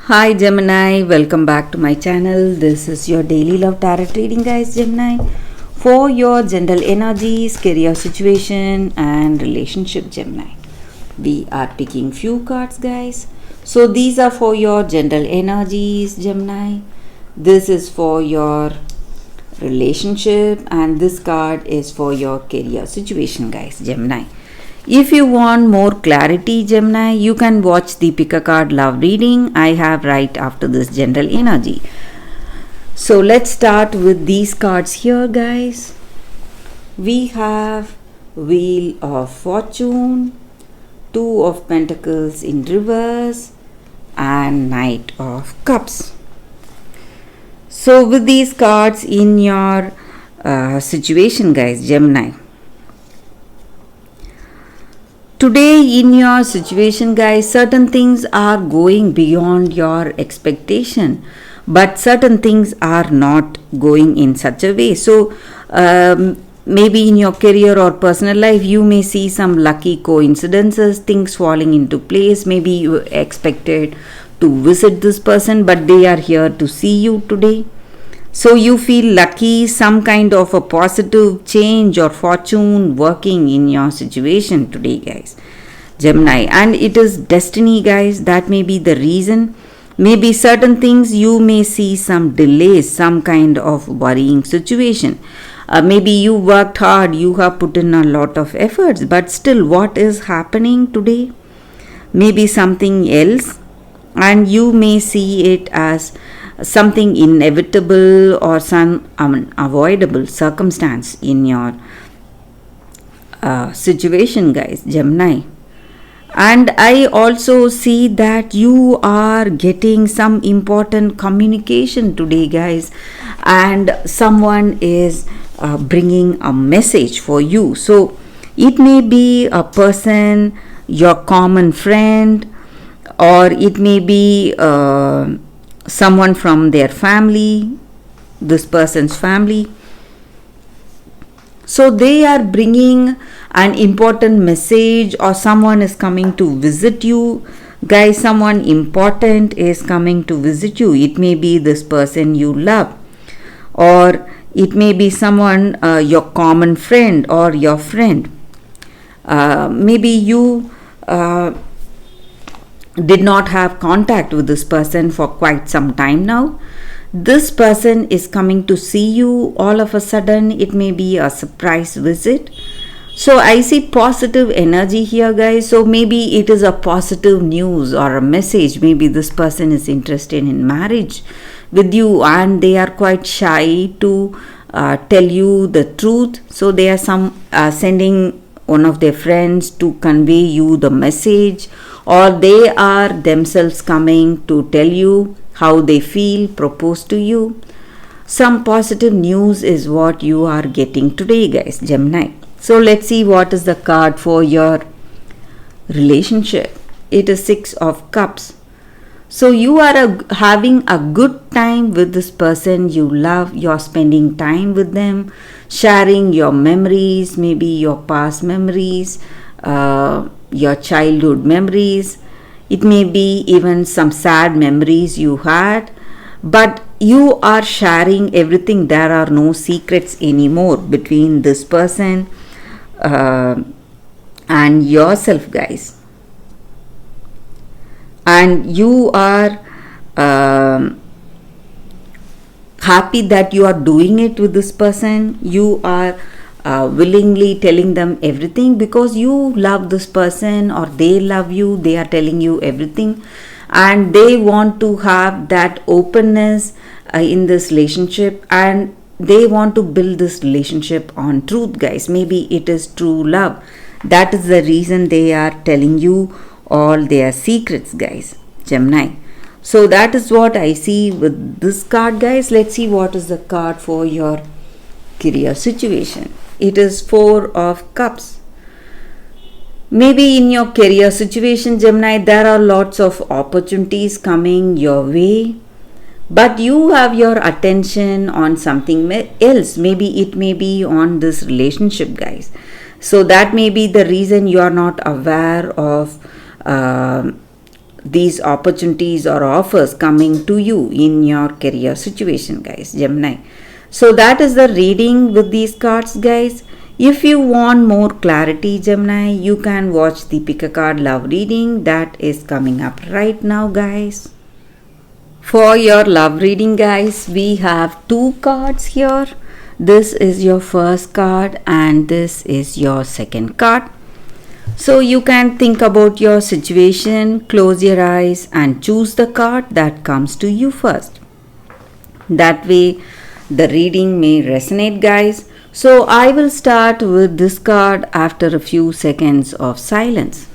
Hi Gemini, welcome back to my channel. This is your daily love tarot reading, guys. Gemini, for your general energies, career situation and relationship. Gemini, we are picking few cards, guys. So these are for your general energies, Gemini. This is for your relationship and this card is for your career situation, guys. Gemini, if you want more clarity, Gemini, you can watch the pick a card love reading I have right after this general energy. So let's start with these cards here, guys. We have Wheel of Fortune, Two of Pentacles in reverse and Knight of Cups. So with these cards in your situation, guys, Gemini, today in your situation, guys, certain things are going beyond your expectation, but certain things are not going in such a way. So maybe in your career or personal life, you may see some lucky coincidences, things falling into place. Maybe you expected to visit this person, but they are here to see you today. So you feel lucky, some kind of a positive change or fortune working in your situation today, guys, Gemini. And it is destiny, guys. That may be the reason. Maybe certain things you may see some delays, some kind of worrying situation. Maybe you worked hard, you have put in a lot of efforts, but still what is happening today? Maybe something else, and you may see it as something inevitable or some unavoidable circumstance in your situation, guys, Gemini. And I also see that you are getting some important communication today, guys, and someone is bringing a message for you. So it may be a person, your common friend, or it may be someone from their family, this person's family. So they are bringing an important message, or someone is coming to visit you, guys. Someone important is coming to visit you. It may be this person you love, or it may be someone, your common friend or your friend. Maybe you did not have contact with this person for quite some time now. This person is coming to see you all of a sudden. It may be a surprise visit. So I see positive energy here, guys. So maybe it is a positive news or a message. Maybe this person is interested in marriage with you and they are quite shy to tell you the truth. So they are sending one of their friends to convey you the message, or they are themselves coming to tell you how they feel, propose to you. Some positive news is what you are getting today, guys, Gemini. So let's see what is the card for your relationship. It is Six of Cups. So you are having a good time with this person you love. You're spending time with them, sharing your memories, maybe your past memories, your childhood memories. It may be even some sad memories you had, but you are sharing everything. There are no secrets anymore between this person and yourself, guys. And you are happy that you are doing it with this person. You are willingly telling them everything because you love this person, or they love you. They are telling you everything and they want to have that openness in this relationship, and they want to build this relationship on truth, guys. Maybe it is true love. That is the reason they are telling you all their secrets, guys, Gemini. So that is what I see with this card, guys. Let's see what is the card for your career situation. It is Four of Cups. Maybe in your career situation, Gemini, there are lots of opportunities coming your way, but you have your attention on something else. Maybe it may be on this relationship, guys. So that may be the reason you are not aware of these opportunities or offers coming to you in your career situation, guys, Gemini. So that is the reading with these cards, guys. If you want more clarity, Gemini, you can watch the pick a card love reading that is coming up right now, guys. For your love reading, guys, we have two cards here. This is your first card and this is your second card. So you can think about your situation, close your eyes and choose the card that comes to you first. That way the reading may resonate, guys. So I will start with this card after a few seconds of silence.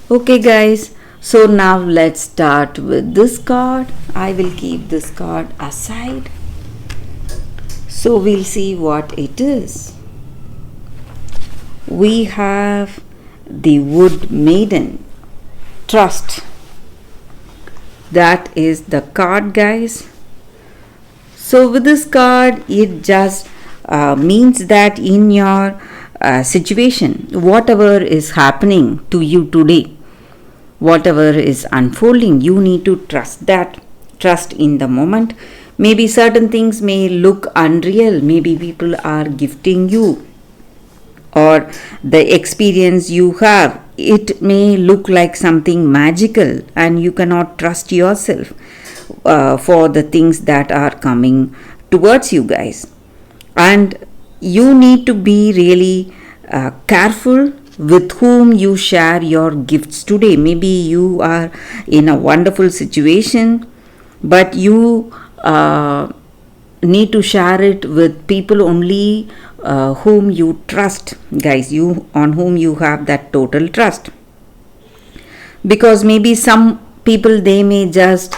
Okay, guys, so now let's start with this card. I will keep this card aside. So we'll see what it is. We have the Wood Maiden, Trust. That is the card, guys. So with this card, it just means that in your situation, whatever is happening to you today, whatever is unfolding, you need to trust that. Trust in the moment. Maybe certain things may look unreal. Maybe people are gifting you, or the experience you have, it may look like something magical and you cannot trust yourself for the things that are coming towards you, guys. And you need to be really careful with whom you share your gifts today. Maybe you are in a wonderful situation, but you need to share it with people only whom you trust, guys, on whom you have that total trust. Because maybe some people, they may just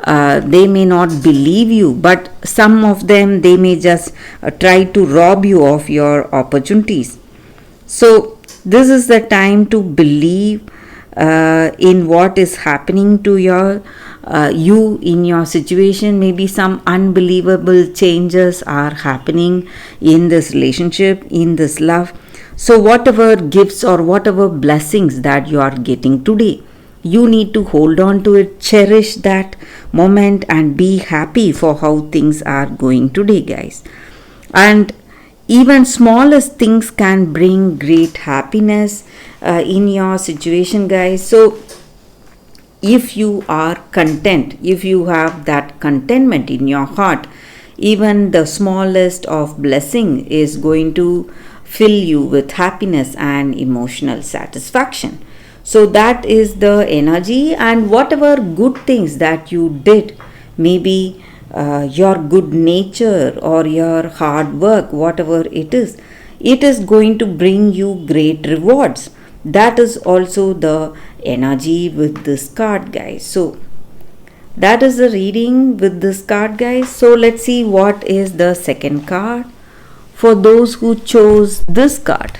they may not believe you, but some of them, they may just try to rob you of your opportunities. So this is the time to believe in what is happening to you in your situation. Maybe some unbelievable changes are happening in this relationship, in this love. So whatever gifts or whatever blessings that you are getting today, you need to hold on to it, cherish that moment and be happy for how things are going today, guys. And even smallest things can bring great happiness in your situation, guys. So if you are content, if you have that contentment in your heart, even the smallest of blessing is going to fill you with happiness and emotional satisfaction. So that is the energy. And whatever good things that you did, maybe your good nature or your hard work, whatever it is going to bring you great rewards. That is also the energy with this card, guys. So that is the reading with this card, guys. So let's see what is the second card for those who chose this card.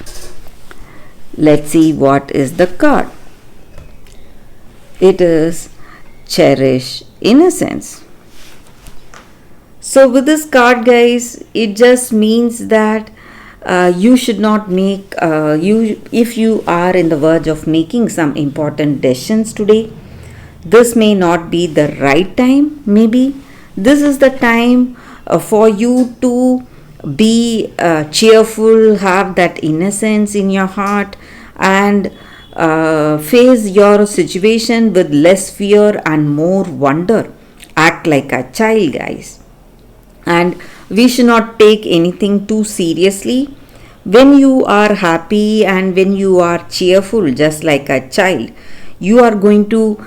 Let's see what is the card. It is Cherish Innocence. So with this card, guys, it just means that you should not make if you are in the verge of making some important decisions today, this may not be the right time. Maybe this is the time for you to be cheerful, have that innocence in your heart, and face your situation with less fear and more wonder. Act like a child, guys. And we should not take anything too seriously. When you are happy and when you are cheerful, just like a child, you are going to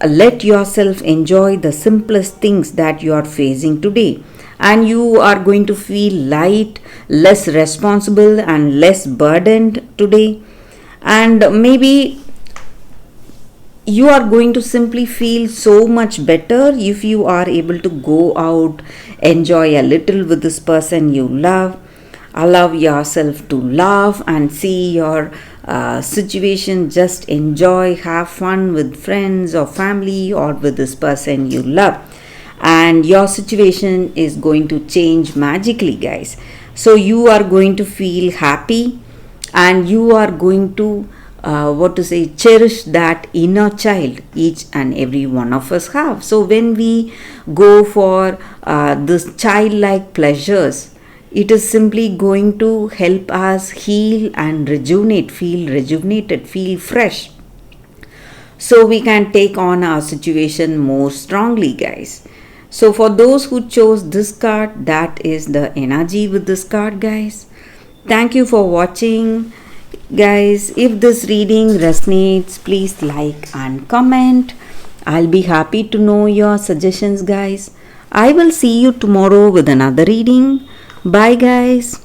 let yourself enjoy the simplest things that you are facing today. And you are going to feel light, less responsible and less burdened today. And maybe you are going to simply feel so much better if you are able to go out, enjoy a little with this person you love, allow yourself to laugh and see your situation, just enjoy, have fun with friends or family or with this person you love, and your situation is going to change magically, guys. So you are going to feel happy and you are going to what to say, cherish that inner child each and every one of us have. So when we go for this childlike pleasures, it is simply going to help us heal and rejuvenate, feel rejuvenated, feel fresh. So we can take on our situation more strongly, guys. So for those who chose this card, that is the energy with this card, guys. Thank you for watching, guys. If this reading resonates, please like and comment. I'll be happy to know your suggestions, guys. I will see you tomorrow with another reading. Bye, guys.